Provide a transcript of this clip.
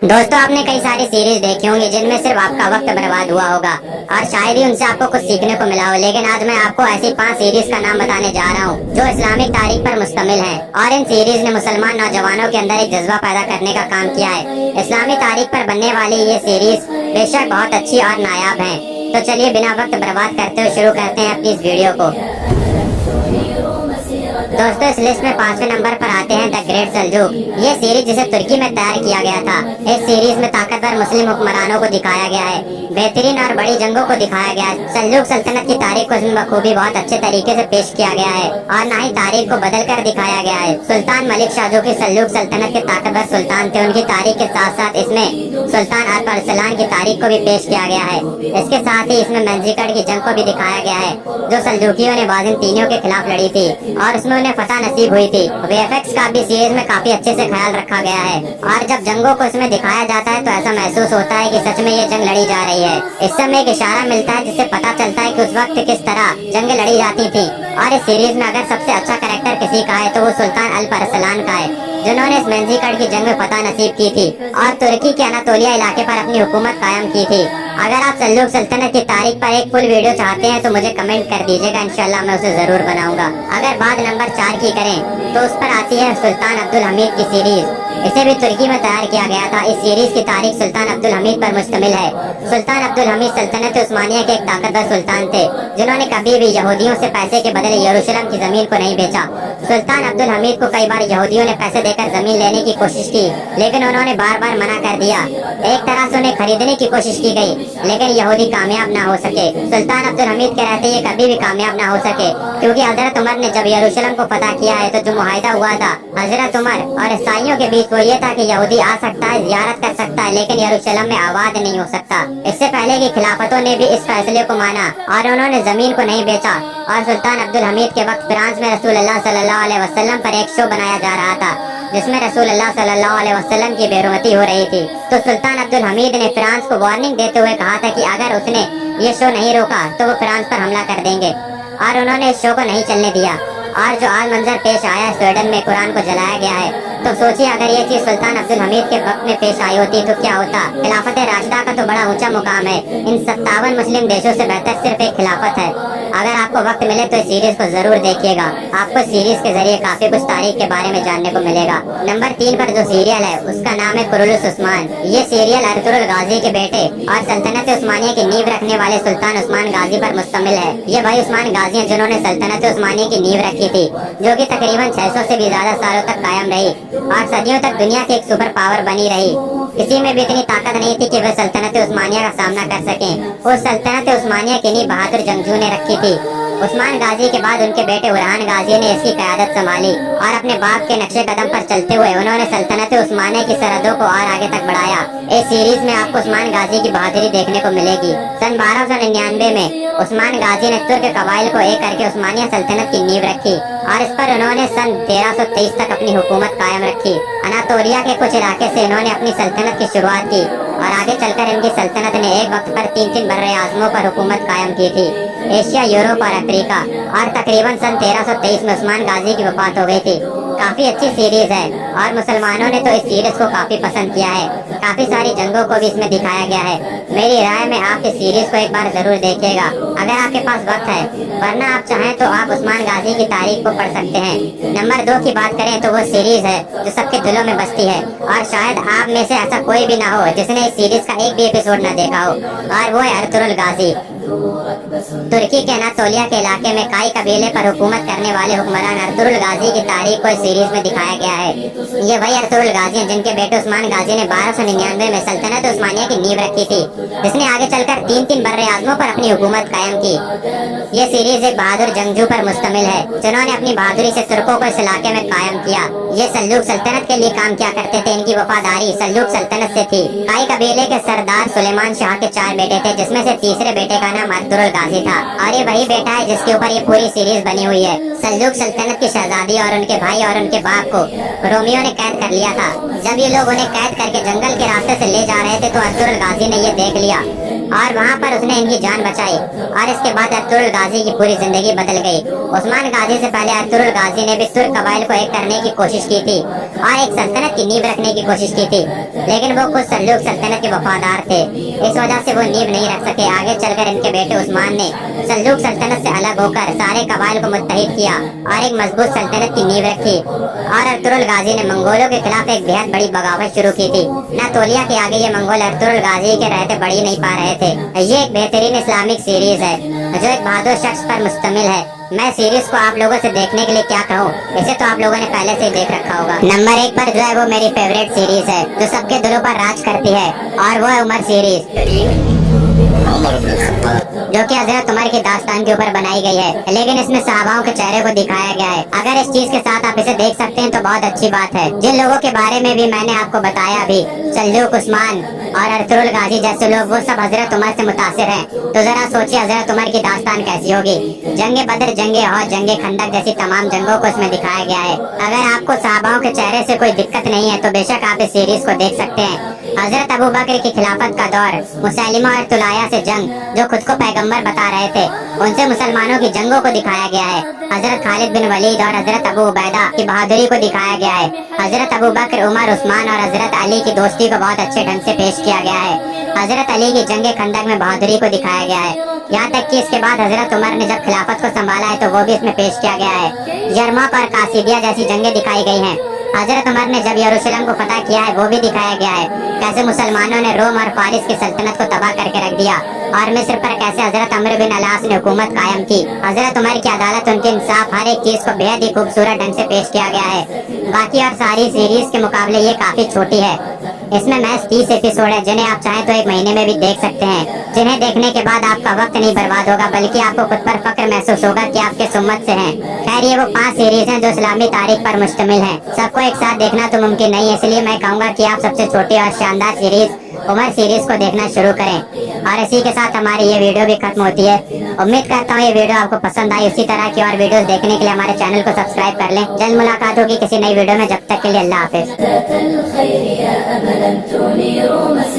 दोस्तों, आपने कई सारी सीरीज देखी होंगी जिनमें सिर्फ आपका वक्त बर्बाद हुआ होगा और शायद ही उनसे आपको कुछ सीखने को मिला हो। लेकिन आज मैं आपको ऐसी 5 सीरीज का नाम बताने जा रहा हूँ जो इस्लामिक तारीख पर मुश्तमिल है और इन सीरीज ने मुसलमान नौजवानों के अंदर एक जज्बा पैदा करने का काम किया है। इस्लामी तारीख पर बनने वाली ये सीरीज बेशक बहुत अच्छी और नायाब है। तो चलिए बिना वक्त बर्बाद करते हुए शुरू करते हैं अपनी इस वीडियो को। दोस्तों, इस लिस्ट में 5वें नंबर पर आते हैं द ग्रेट सल्जूक। ये सीरीज जिसे तुर्की में तैयार किया गया था। इस सीरीज में ताकतवर मुस्लिम हुक्मरानों को दिखाया गया है, बेहतरीन और बड़ी जंगों को दिखाया गया है। सल्जूक सल्तनत की तारीख को इसमें बखूबी बहुत अच्छे तरीके से पेश किया गया है और न ही तारीख को बदल कर दिखाया गया है। सुल्तान मलिक शाह जो की सल्जूक सल्तनत के ताकतवर सुल्तान थे, उनकी तारीख के साथ साथ इसमें सुल्तान अल्प अरसलान की तारीख को भी पेश किया गया है। इसके साथ ही इसमें मंजीकड़ की जंग को भी दिखाया गया है जो सल्जूकियों ने बाज़ंतीनियों के खिलाफ लड़ी थी और उसमें उन्हें फतह नसीब हुई थी। वीएफएक्स का भी सीरीज में काफी अच्छे से ख्याल रखा गया है और जब जंगों को इसमें दिखाया जाता है तो ऐसा महसूस होता है कि सच में ये जंग लड़ी जा रही है। इस समय एक इशारा मिलता है जिससे पता चलता है कि उस वक्त किस तरह जंग लड़ी जाती थी। और इस सीरीज में अगर सबसे अच्छा कैरेक्टर किसी का है तो वो सुल्तान अल्प अरसलान का है, जिन्होंने इस मंजीकड़ की जंग में फतह नसीब की थी और तुर्की के अनातोलिया इलाके पर अपनी हुकूमत कायम की थी। अगर आप सल्जूक सल्तनत की तारीख पर एक फुल वीडियो चाहते हैं तो मुझे कमेंट कर दीजिएगा, इंशाल्लाह मैं उसे जरूर बनाऊंगा। अगर बात नंबर 4 की करें तो उस पर आती है सुल्तान अब्दुल हमीद की सीरीज। इसे भी तुर्की में तैयार किया गया था। इस सीरीज की तारीख सुल्तान अब्दुल हमीद पर मुश्तमिल है। सुल्तान अब्दुल हमीद सल्तनत उस्मानिया के एक ताकतवर सुल्तान थे जिन्होंने कभी भी यहूदियों से पैसे के बदले यरूशलेम की जमीन को नहीं बेचा। सुल्तान अब्दुल हमीद को कई बार यहूदियों ने पैसे देकर जमीन लेने की कोशिश की, लेकिन उन्होंने बार बार मना कर दिया। एक तरह से उन्हें खरीदने की कोशिश की गई, लेकिन यहूदी कामयाब ना हो सके। सुल्तान अब्दुल हमीद के रहते ये कभी भी कामयाब ना हो सके, क्योंकि हजरत उमर ने जब यरूशलेम को फतह किया है तो जो मुआहिदा हुआ था हजरत उमर और ईसाइयों के बीच वो ये था कि यहूदी आ सकता है, जियारत कर सकता है, लेकिन यरूशलेम में आबाद नहीं हो सकता। इससे पहले की खिलाफतों ने भी इस फैसले को माना और उन्होंने जमीन को नहीं बेचा। और सुल्तान अब्दुल हमीद के वक्त फ्रांस में रसूलुल्लाह सल्लल्लाहु अलैहि वसल्लम पर एक शो बनाया जा रहा था जिसमें रसूलुल्लाह सल्लल्लाहु अलैहि वसल्लम की बेरुमती हो रही थी। तो सुल्तान अब्दुल हमीद ने फ्रांस को वार्निंग देते हुए कहा था कि अगर उसने ये शो नहीं रोका तो वो फ्रांस पर हमला कर देंगे, और उन्होंने इस शो को नहीं चलने दिया। और जो आज मंजर पेश आया स्वीडन में कुरान को जलाया गया है, तो सोचिए अगर ये चीज सुल्तान अब्दुल हमीद के वक्त में पेश आई होती तो क्या होता। खिलाफत राशिदा का तो बड़ा ऊंचा मुकाम है। इन 57 मुस्लिम देशों से बेहतर सिर्फ एक खिलाफत है। अगर आपको वक्त मिले तो इस सीरीज को जरूर देखिएगा, आपको सीरीज के जरिए काफी कुछ तारीख के बारे में जानने को मिलेगा। नंबर 3 पर जो सीरियल है उसका नाम है कुरुलुस उस्मान। ये सीरियल अर्तुगरुल गाजी के बेटे और सल्तनत उस्मानिया की नींव रखने वाले सुल्तान उस्मान गाजी पर मुश्तमिल है। ये वही उस्मान गाजी हैं जिन्होंने सल्तनत उस्मानिया की नींव रखी थी, जो कि तकरीबन 600 से भी ज्यादा सालों तक कायम रही और सदियों तक दुनिया की एक सुपर पावर बनी रही। किसी में भी इतनी ताकत नहीं थी कि वे सल्तनत उस्मानिया का सामना कर सकें। उस सल्तनत उस्मानिया की नींव बहादुर जंगजू ने रखी थी। उस्मान गाजी के बाद उनके बेटे उरहान गाजी ने इसकी क़यादत संभाली और अपने बाप के नक्शे कदम पर चलते हुए उन्होंने सल्तनत उस्मानिया की सरहदों को और आगे तक बढ़ाया। इस सीरीज में आपको उस्मान गाजी की बहादुरी देखने को मिलेगी। सन 1299 में उस्मान गाजी ने तुर्क कबाइल को एक करके उस्मानिया सल्तनत की नींव रखी और इस पर उन्होंने सन 1323 तक अपनी हुकूमत कायम रखी। अनातोलिया के कुछ इलाके से इन्होंने अपनी सल्तनत की शुरुआत की और आगे चलकर इनकी सल्तनत ने एक वक्त पर 3 बर्रे आज़मों पर हुकूमत कायम की थी, एशिया, यूरोप और अफ्रीका। और तकरीबन सन 1323 में उस्मान गाजी की वफात हो गई थी। काफी अच्छी सीरीज है और मुसलमानों ने तो इस सीरीज को काफी पसंद किया है। काफी सारी जंगों को भी इसमें दिखाया गया है। मेरी राय में आप इस सीरीज को एक बार जरूर देखिएगा अगर आपके पास वक्त है, वरना आप चाहें तो आप उस्मान गाजी की तारीख को पढ़ सकते हैं। नंबर 2 की बात करें तो वो सीरीज है जो सबके दिलों में बसती है और शायद आप में से ऐसा कोई भी ना हो जिसने इस सीरीज का एक भी एपिसोड न देखा हो, और वो है अर्तुगरुल गाजी। तुर्की के अनातोलिया के इलाके में काई कबीले पर हुकूमत करने वाले हुक्मरान अर्तुगरुल गाजी की तारीख को इस सीरीज में दिखाया गया है। ये वही अर्तुगरुल गाजी हैं जिनके बेटे उस्मान गाजी ने 1299 में सल्तनत उस्मानिया की नींव रखी थी, जिसने आगे चलकर 3 बर्रे आज़मों पर अपनी हुकूमत कायम की। ये सीरीज एक बहादुर जंगजू पर मुश्तमिल है जिन्होंने अपनी बहादुरी से तुर्कों को इस इलाके में कायम किया। ये सल्जूक सल्तनत के लिए काम किया करते थे। इनकी वफादारी सल्जूक सल्तनत से थी। काई कबीले के सरदार सुलेमान शाह के 4 बेटे थे, जिसमें से तीसरे बेटे का नाम अर्तुगरुल गाजी था और ये वही बेटा है जिसके ऊपर ये पूरी सीरीज बनी हुई है। सल्जूक सल्तनत की शहजादी और उनके भाई और उनके बाप को रोमियो ने कैद कर लिया था। जब ये लोग उन्हें कैद करके जंगल के रास्ते से ले जा रहे थे तो अर्तुगरुल गाजी ने ये देख लिया और वहाँ पर उसने इनकी जान बचाई और इसके बाद अर्तुगरुल गाजी की पूरी जिंदगी बदल गई। उस्मान गाजी से पहले अर्तुगरुल गाजी ने भी तुर्क कबाइल को एक करने की कोशिश की थी और एक सल्तनत की नींव रखने की कोशिश की थी, लेकिन वो खुद सल्जूक सल्तनत के वफादार थे। इस वजह से वो नींव नहीं रख सके। आगे चलकर इनके बेटे उस्मान ने सल्जूक सल्तनत से अलग होकर सारे कबाइल को मुत्तहिद किया और एक मजबूत सल्तनत की नींव रखी। और अर्तुगरुल गाजी ने मंगोलों के खिलाफ एक बेहद बड़ी बगावत शुरू की थी। नातोलिया के आगे ये मंगोल अर्तुगरुल गाजी के रहते बढ़ी नहीं पा रहे थे। ये एक बेहतरीन इस्लामिक सीरीज है जो एक बहादुर शख्स पर मुश्तमिल है। मैं सीरीज को आप लोगों से देखने के लिए क्या कहूँ, इसे तो आप लोगों ने पहले से ही देख रखा होगा। नंबर 1 पर जो है वो मेरी फेवरेट सीरीज है जो सबके दिलों पर राज करती है, और वो है उमर सीरीज, जो कि हजरत उमर की दास्तान के ऊपर बनाई गई है, लेकिन इसमें सहाबाओं के चेहरे को दिखाया गया है। अगर इस चीज के साथ आप इसे देख सकते हैं तो बहुत अच्छी बात है। जिन लोगों के बारे में भी मैंने आपको बताया अभी, सल्जूक, उस्मान और अर्तुगरुल गाजी जैसे लोग, वो सब हजरत उमर से मुतासिर हैं। तो जरा सोचिए हजरत उमर की दास्तान कैसी होगी। जंगे बदर, जंगे और जंगे खंदक जैसी तमाम जंगों को इसमें दिखाया गया है। अगर आपको सहाबाओं के चेहरे से कोई दिक्कत नहीं है तो बेशक आप इस सीरीज को देख सकते हैं। हजरत अबू बकर की खिलाफत का दौर, मुसैलिमा और तुलाया से जंग, जो खुद को पैगंबर बता रहे थे, उनसे मुसलमानों की जंगों को दिखाया गया है। हजरत खालिद बिन वलीद और हजरत अबू उबैदा की बहादुरी को दिखाया गया है। हजरत अबू बकर, उमर, उस्मान और हजरत अली की दोस्ती को बहुत अच्छे ढंग से पेश किया गया है। हजरत अली की जंगे खंदक में बहादुरी को दिखाया गया है। यहाँ तक कि इसके बाद हजरत उमर ने जब खिलाफत को संभाला है तो वो भी इसमें पेश किया गया है। यरमा पर कासिदिया जैसी जंगें दिखाई गई हैं। हजरत उमर ने जब यरूशलेम को फतह किया है वो भी दिखाया गया है। कैसे मुसलमानों ने रोम और फारिस की सल्तनत को तबाह करके रख दिया, और मिस्र पर कैसे हजरत अमर बिन अलास ने हुकूमत कायम की। हजरत उमर की अदालत, उनके इंसाफ, हर एक चीज को बेहद ही खूबसूरत ढंग से पेश किया गया है। बाकी और सारी सीरीज के मुकाबले ये काफी छोटी है। इसमें महज 30 एपिसोड है, जिन्हें आप चाहें तो एक महीने में भी देख सकते हैं, जिन्हें देखने के बाद आपका वक्त नहीं बर्बाद होगा, बल्कि आपको खुद पर फक्र महसूस होगा कि आपके सुम्मत से हैं। खैर, ये वो 5 सीरीज हैं जो इस्लामी तारीख पर मुश्तमिल हैं। सबको एक साथ देखना तो मुमकिन नहीं है, इसलिए मैं कहूँगा कि आप सबसे छोटी और शानदार सीरीज उमर सीरीज को देखना शुरू करें। और इसी के साथ हमारी ये वीडियो भी खत्म होती है। उम्मीद करता हूँ ये वीडियो आपको पसंद आई। इसी तरह की और वीडियोस देखने के लिए हमारे चैनल को सब्सक्राइब कर लें। जल्द मुलाकात होगी किसी नई वीडियो में, जब तक के लिए अल्लाह हाफिज।